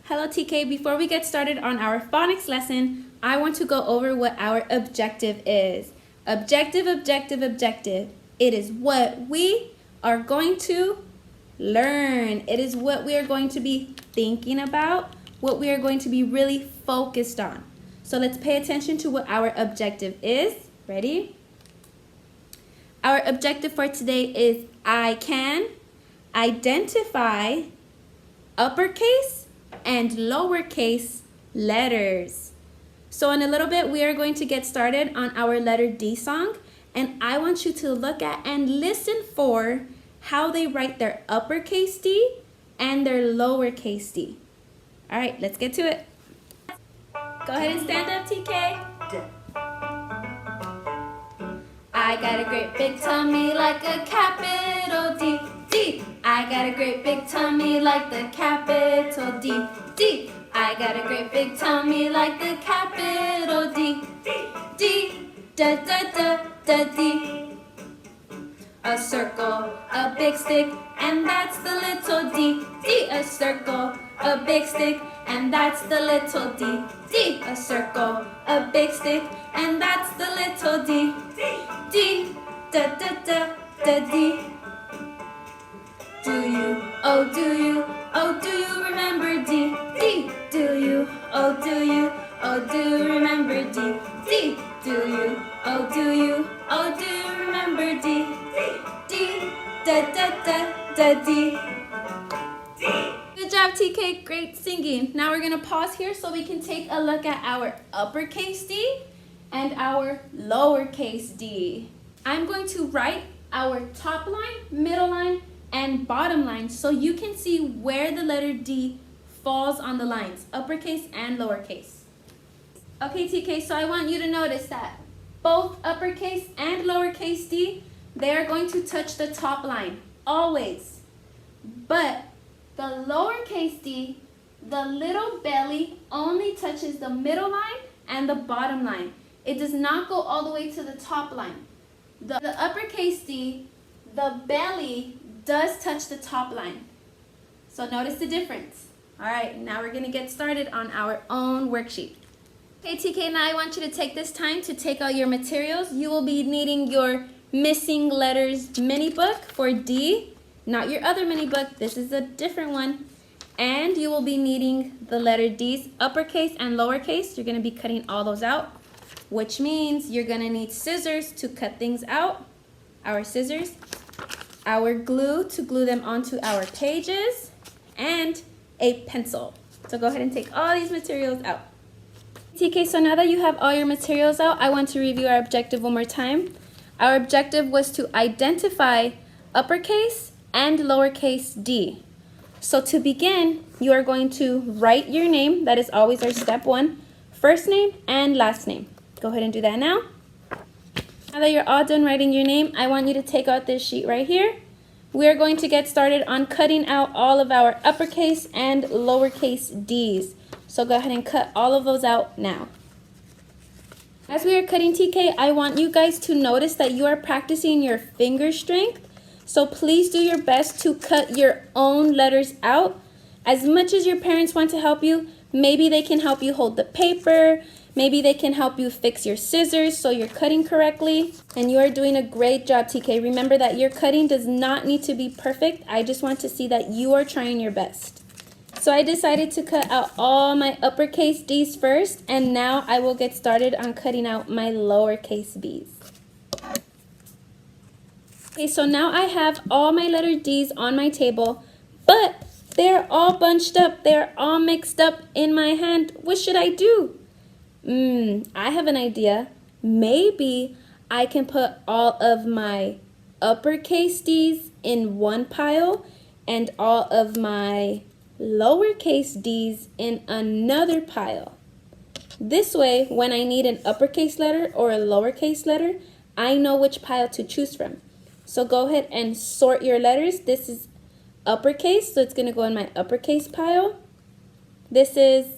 Hello TK, before we get started on our phonics lesson, I want to go over what our objective is. Objective. It is what we are going to learn. It is what we are going to be thinking about, what we are going to be really focused on. So let's pay attention to what our objective is. Ready? Our objective for today is I can identify uppercase and lowercase letters. So in a little bit, we are going to get started on our letter D song, and I want you to look at and listen for how they write their uppercase D and their lowercase D. All right, let's get to it. Go ahead and stand up, TK. I got a great big tummy like a capital D, D. I got a great big tummy like the capital D, D. I got a great big tummy like the capital D, D, da da da da D. A circle, a big stick, and that's the little D, D. A circle, a big stick, and that's the little D, D. A circle, a big stick, and that's the little D, D, da da da da D. Do you, oh do you, oh do you remember D, D? Do you, oh do you, oh do you remember D, D? Do you, oh do you, oh do you remember D, D, da da da da D. Good job TK, great singing. Now we're gonna pause here so we can take a look at our uppercase D and our lowercase d. I'm going to write our top line, middle line, and bottom line so you can see where the letter D falls on the lines, uppercase and lowercase. Okay TK, so I want you to notice that both uppercase and lowercase d, they are going to touch the top line, always. But the lowercase d, the little belly only touches the middle line and the bottom line. It does not go all the way to the top line. The uppercase D, the belly does touch the top line. So notice the difference. All right, now we're gonna get started on our own worksheet. Okay, TK, now I want you to take this time to take out your materials. You will be needing your missing letters mini book for D, not your other mini book. This is a different one. And you will be needing the letter D's, uppercase and lowercase. You're gonna be cutting all those out, which means you're gonna need scissors to cut things out, our scissors, our glue to glue them onto our pages, and a pencil. So go ahead and take all these materials out. TK, so now that you have all your materials out, I want to review our objective one more time. Our objective was to identify uppercase and lowercase d. So to begin, you are going to write your name. That is always our step one. First name and last name. Go ahead and do that now. Now that you're all done writing your name, I want you to take out this sheet right here. We are going to get started on cutting out all of our uppercase and lowercase d's. So go ahead and cut all of those out now. As we are cutting TK, I want you guys to notice that you are practicing your finger strength. So please do your best to cut your own letters out. As much as your parents want to help you, maybe they can help you hold the paper. Maybe they can help you fix your scissors so you're cutting correctly. And you are doing a great job, TK. Remember that your cutting does not need to be perfect. I just want to see that you are trying your best. So I decided to cut out all my uppercase D's first, and now I will get started on cutting out my lowercase B's. Okay, so now I have all my letter D's on my table, but they're all bunched up. They're all mixed up in my hand. What should I do? I have an idea. Maybe I can put all of my uppercase D's in one pile and all of my lowercase d's in another pile. This way, when I need an uppercase letter or a lowercase letter, I know which pile to choose from. So go ahead and sort your letters. This is uppercase, so it's going to go in my uppercase pile. This is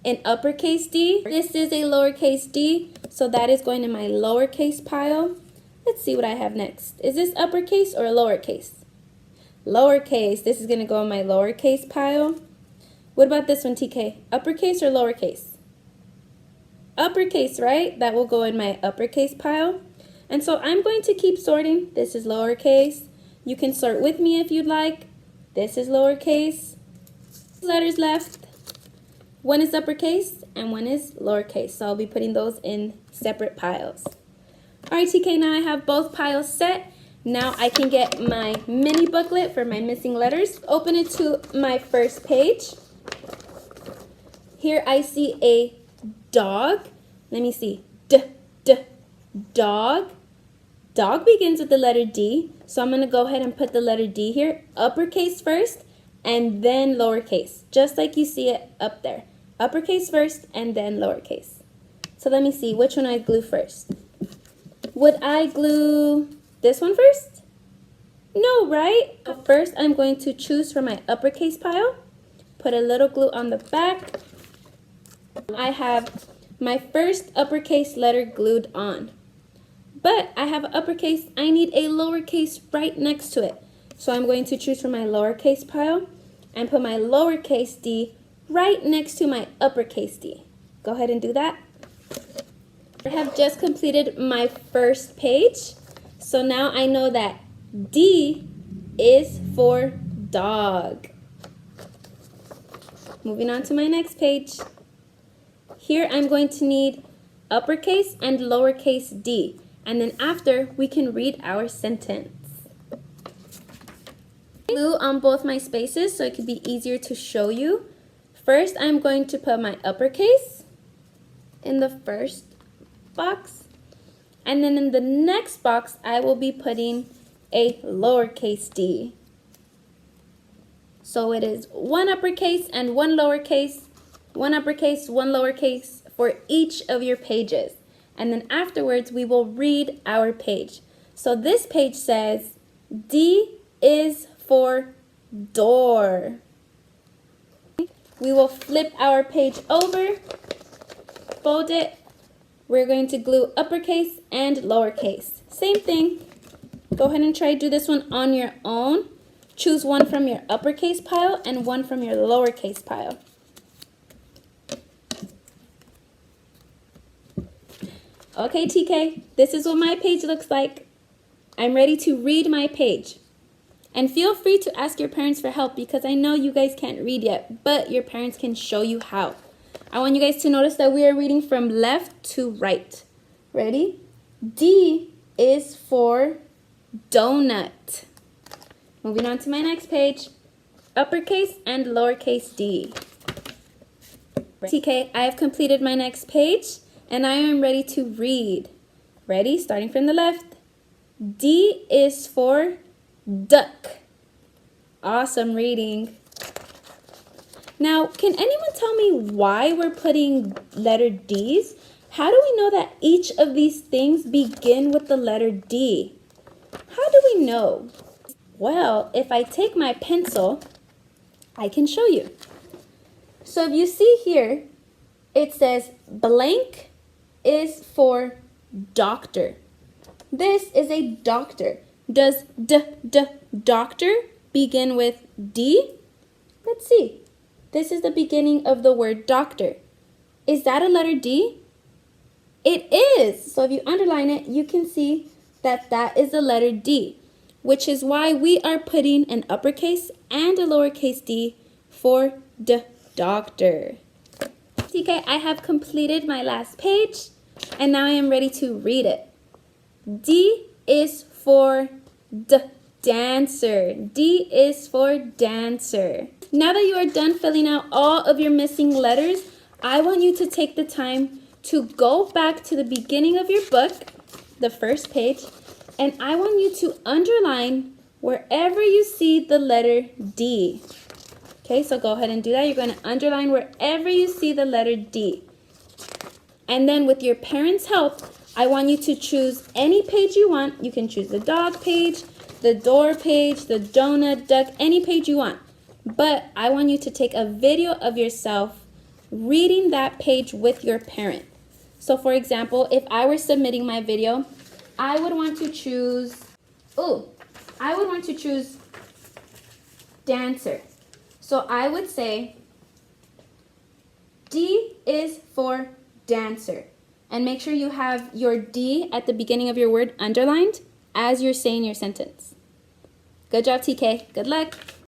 an uppercase D. This is a lowercase d, so that is going in my lowercase pile. Let's see what I have next. Is this uppercase or lowercase? Lowercase. This is going to go in my lowercase pile. What about this one, TK? Uppercase or lowercase? Uppercase, right? That will go in my uppercase pile. And so I'm going to keep sorting. This is lowercase. You can sort with me if you'd like. This is lowercase. Letters left. One is uppercase and one is lowercase. So I'll be putting those in separate piles. All right, TK, now I have both piles set. Now I can get my mini booklet for my missing letters. Open it to my first page. Here I see a dog. Let me see. Dog. Dog begins with the letter D. So I'm going to go ahead and put the letter D here. Uppercase first and then lowercase. Just like you see it up there. Uppercase first and then lowercase. So let me see which one I glue first. Would I glue this one first? No, right? First I'm going to choose from my uppercase pile. Put a little glue on the back. I have my first uppercase letter glued on. But I have uppercase, I need a lowercase right next to it. So I'm going to choose from my lowercase pile and put my lowercase d right next to my uppercase d. Go ahead and do that. I have just completed my first page. So now I know that D is for dog. Moving on to my next page. Here I'm going to need uppercase and lowercase d. And then after, we can read our sentence. Glue on both my spaces so it could be easier to show you. First, I'm going to put my uppercase in the first box. And then in the next box, I will be putting a lowercase d. So it is one uppercase and one lowercase, one uppercase, one lowercase for each of your pages. And then afterwards, we will read our page. So this page says, D is for door. We will flip our page over, fold it. We're going to glue uppercase and lowercase. Same thing. Go ahead and try to do this one on your own. Choose one from your uppercase pile and one from your lowercase pile. Okay, TK, this is what my page looks like. I'm ready to read my page. And feel free to ask your parents for help because I know you guys can't read yet, but your parents can show you how. I want you guys to notice that we are reading from left to right. Ready? D is for donut. Moving on to my next page. Uppercase and lowercase d. TK, I have completed my next page. And I am ready to read. Ready? Starting from the left. D is for duck. Awesome reading. Now, can anyone tell me why we're putting letter D's? How do we know that each of these things begin with the letter D? How do we know? Well, if I take my pencil, I can show you. So if you see here, it says blank is for doctor. This is a doctor. Does doctor begin with D? Let's see. This is the beginning of the word doctor. Is that a letter D? It is. So if you underline it, you can see that that is the letter D, which is why we are putting an uppercase and a lowercase d for doctor. TK, I have completed my last page, and now I am ready to read it. D is for dancer. D is for dancer. Now that you are done filling out all of your missing letters, I want you to take the time to go back to the beginning of your book, the first page, and I want you to underline wherever you see the letter D. Okay, so go ahead and do that. You're going to underline wherever you see the letter D. And then with your parents' help, I want you to choose any page you want. You can choose the dog page, the door page, the donut, duck, any page you want. But I want you to take a video of yourself reading that page with your parent. So for example, if I were submitting my video, I would want to choose, dancer. So I would say, D is for dancer. And make sure you have your D at the beginning of your word underlined as you're saying your sentence. Good job, TK. Good luck.